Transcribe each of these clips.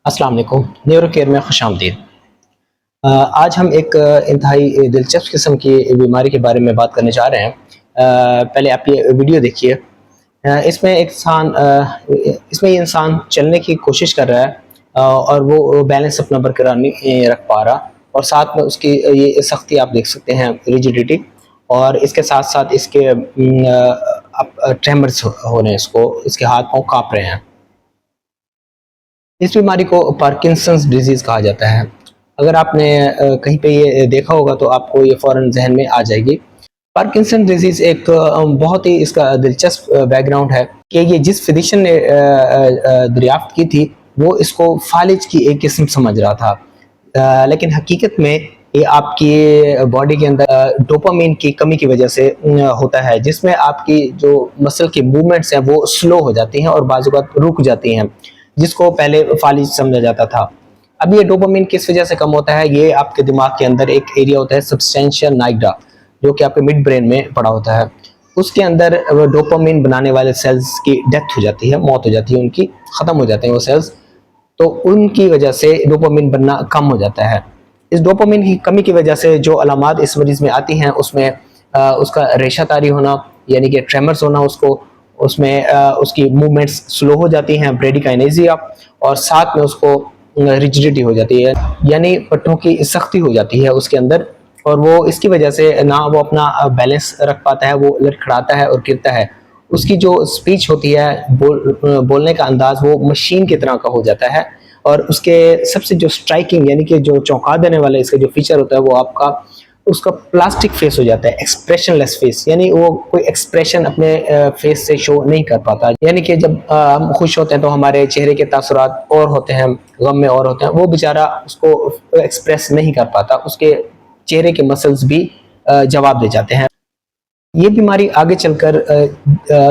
अस्सलाम वालेकुम। Neuro care में खुश आमदीद। आज हम एक इंतहाई दिलचस्प किस्म की बीमारी के बारे में बात करने जा रहे हैं। पहले आप ये वीडियो देखिए। इसमें ये इंसान चलने की कोशिश कर रहा है, और वो बैलेंस अपना बरकरार नहीं रख पा रहा, और साथ में उसकी ये सख्ती आप देख सकते हैं, रिजिडिटी, और इसके साथ साथ इसके ट्रेमर्स हो रहे हैं, इसके हाथ पाँव काँप रहे हैं। इस बीमारी को पार्किंसंस डिजीज़ कहा जाता है। अगर आपने कहीं पे ये देखा होगा तो आपको ये फ़ौरन जहन में आ जाएगी। पार्किंसन डिजीज़ एक बहुत ही इसका दिलचस्प बैकग्राउंड है कि ये जिस फिजिशियन ने दरियाफ्त की थी वो इसको फालिज की एक किस्म समझ रहा था, लेकिन हकीकत में ये आपकी बॉडी के अंदर डोपामीन की कमी की वजह से होता है, जिसमें आपकी जो मसल की मूवमेंट्स हैं वो स्लो हो जाती हैं और बाज़ औक़ात रुक जाती हैं, जिसको पहले फालिज समझा जाता था। अब ये डोपामीन किस वजह से कम होता है? ये आपके दिमाग के अंदर एक एरिया होता है सबस्टेंशिया नाइग्रा, जो कि आपके मिड ब्रेन में पड़ा होता है। उसके अंदर डोपामीन बनाने वाले सेल्स की डेथ हो जाती है, मौत हो जाती है, उनकी ख़त्म हो जाते हैं वो सेल्स। तो उनकी वजह से डोपामीन बनना कम हो जाता है। इस डोपामीन की कमी की वजह से जो अलामात इस मरीज़ में आती हैं उसमें उसका रेशा तारी होना, यानी कि ट्रेमर्स होना, उसमें उसकी मूवमेंट्स स्लो हो जाती हैं, ब्रेडिकाइनेसिया, और साथ में उसको रिजिडिटी हो जाती है, यानी पट्टों की सख्ती हो जाती है उसके अंदर, और वो इसकी वजह से ना वो अपना बैलेंस रख पाता है, वो लड़खड़ाता है और गिरता है। उसकी जो स्पीच होती है, बोलने का अंदाज वो मशीन की तरह का हो जाता है, और उसके सबसे जो स्ट्राइकिंग यानी कि जो चौंका देने वाला इसका जो फीचर होता है वो उसका प्लास्टिक फेस हो जाता है, एक्सप्रेशनलेस फेस, यानी वो कोई एक्सप्रेशन अपने फेस से शो नहीं कर पाता। यानी कि जब हम खुश होते हैं तो हमारे चेहरे के तासुरात और होते हैं, गम में और होते हैं, वो बेचारा उसको एक्सप्रेस नहीं कर पाता, उसके चेहरे के मसल्स भी जवाब दे जाते हैं। ये बीमारी आगे चलकर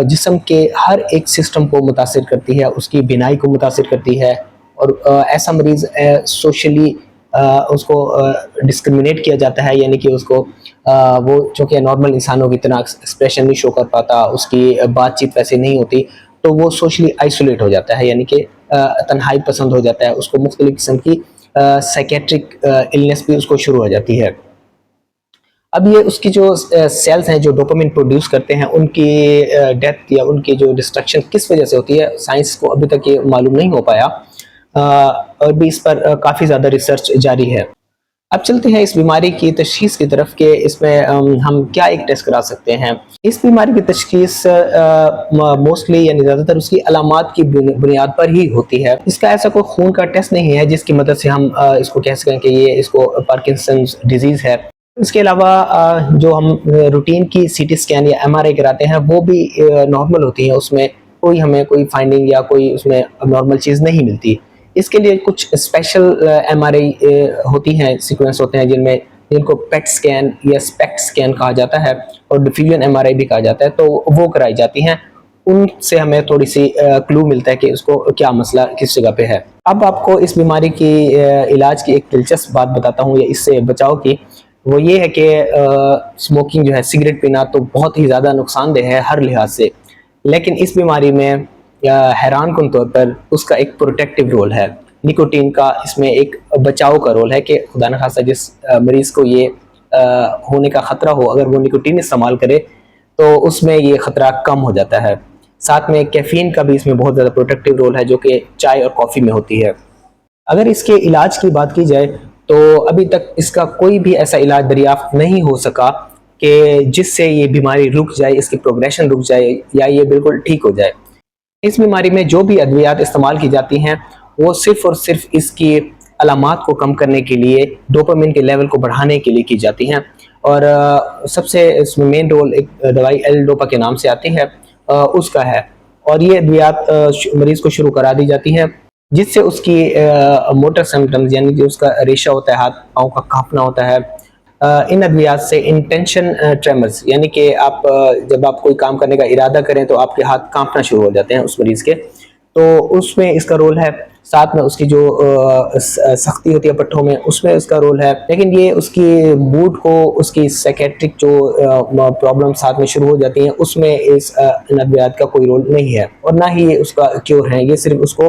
जिस्म के हर एक सिस्टम को मुतासिर करती है, उसकी बिनाई को मुतासिर करती है, और ऐसा मरीज़ सोशली उसको डिस्क्रिमिनेट किया जाता है, यानी कि उसको वो चूँकि नॉर्मल इंसानों की तरह एक्सप्रेशन नहीं शो कर पाता, उसकी बातचीत वैसे नहीं होती, तो वो सोशली आइसोलेट हो जाता है, यानी कि तन्हाई पसंद हो जाता है। उसको मुख्तलिफ किस्म की साइकेट्रिक इलनेस भी उसको शुरू हो जाती है। अब ये उसकी जो सेल्स हैं जो डोपामिन प्रोड्यूस करते हैं, उनकी डेथ या उनकी जो डिस्ट्रक्शन किस वजह से होती है, साइंस को अभी तक ये मालूम नहीं हो पाया, और भी इस पर काफ़ी ज़्यादा रिसर्च जारी है। अब चलते हैं इस बीमारी की तशख़ीस की तरफ कि इसमें हम क्या एक टेस्ट करा सकते हैं। इस बीमारी की तशख़ीस मोस्टली यानी ज़्यादातर उसकी अलामात की बुनियाद पर ही होती है। इसका ऐसा कोई खून का टेस्ट नहीं है जिसकी मदद से हम इसको कह सकें कि ये इसको पार्किंसंस डिजीज़ है। इसके अलावा जो हम रूटीन की सीटी स्कैन या एमआरआई कराते हैं वो भी नॉर्मल होती है, उसमें कोई हमें कोई फाइंडिंग या कोई उसमें नॉर्मल चीज़ नहीं मिलती। इसके लिए कुछ स्पेशल एमआरआई होती हैं, सीक्वेंस होते हैं जिनको पेट स्कैन या स्पेक्ट स्कैन कहा जाता है, और डिफ्यूजन एमआरआई भी कहा जाता है, तो वो कराई जाती हैं। उनसे हमें थोड़ी सी क्लू मिलता है कि उसको क्या मसला किस जगह पे है। अब आपको इस बीमारी की इलाज की एक दिलचस्प बात बताता हूँ, या इससे बचाव की, वो ये है कि स्मोकिंग जो है, सिगरेट पीना तो बहुत ही ज़्यादा नुकसानदेह है हर लिहाज से, लेकिन इस बीमारी में हैरान कुन तौर पर उसका एक प्रोटेक्टिव रोल है। निकोटीन का इसमें एक बचाव का रोल है कि खुदा न खासा जिस मरीज़ को ये होने का ख़तरा हो, अगर वो निकोटीन इस्तेमाल करे तो उसमें ये ख़तरा कम हो जाता है। साथ में कैफ़ीन का भी इसमें बहुत ज़्यादा प्रोटेक्टिव रोल है, जो कि चाय और कॉफ़ी में होती है। अगर इसके इलाज की बात की जाए तो अभी तक इसका कोई भी ऐसा इलाज दरियाफ्त नहीं हो सका कि जिससे ये बीमारी रुक जाए, इसकी प्रोग्रेशन रुक जाए, या ये बिल्कुल ठीक हो जाए। इस बीमारी में जो भी अद्वियात इस्तेमाल की जाती हैं वो सिर्फ़ और सिर्फ इसकी अलामात को कम करने के लिए, डोपामिन के लेवल को बढ़ाने के लिए की जाती हैं, और सबसे इसमें मेन रोल एक दवाई एल-डोपा के नाम से आती है, उसका है, और ये अद्वियात मरीज़ को शुरू करा दी जाती है, जिससे उसकी मोटर सिम्टम्स यानी कि उसका रेशा होता है, हाथ पाँव का कांपना होता है, इन अद्वियात से इंटेंशन ट्रेमर्स, यानी कि आप जब आप कोई काम करने का इरादा करें तो आपके हाथ कांपना शुरू हो जाते हैं उस मरीज़ के, तो उसमें इसका रोल है। साथ में उसकी जो सख्ती होती है पट्टों में, उसमें उसका रोल है, लेकिन ये उसकी मूड को, उसकी साइकेट्रिक जो प्रॉब्लम साथ में शुरू हो जाती हैं, उसमें इन अद्वियात का कोई रोल नहीं है, और ना ही ये उसका क्योर है। ये सिर्फ उसको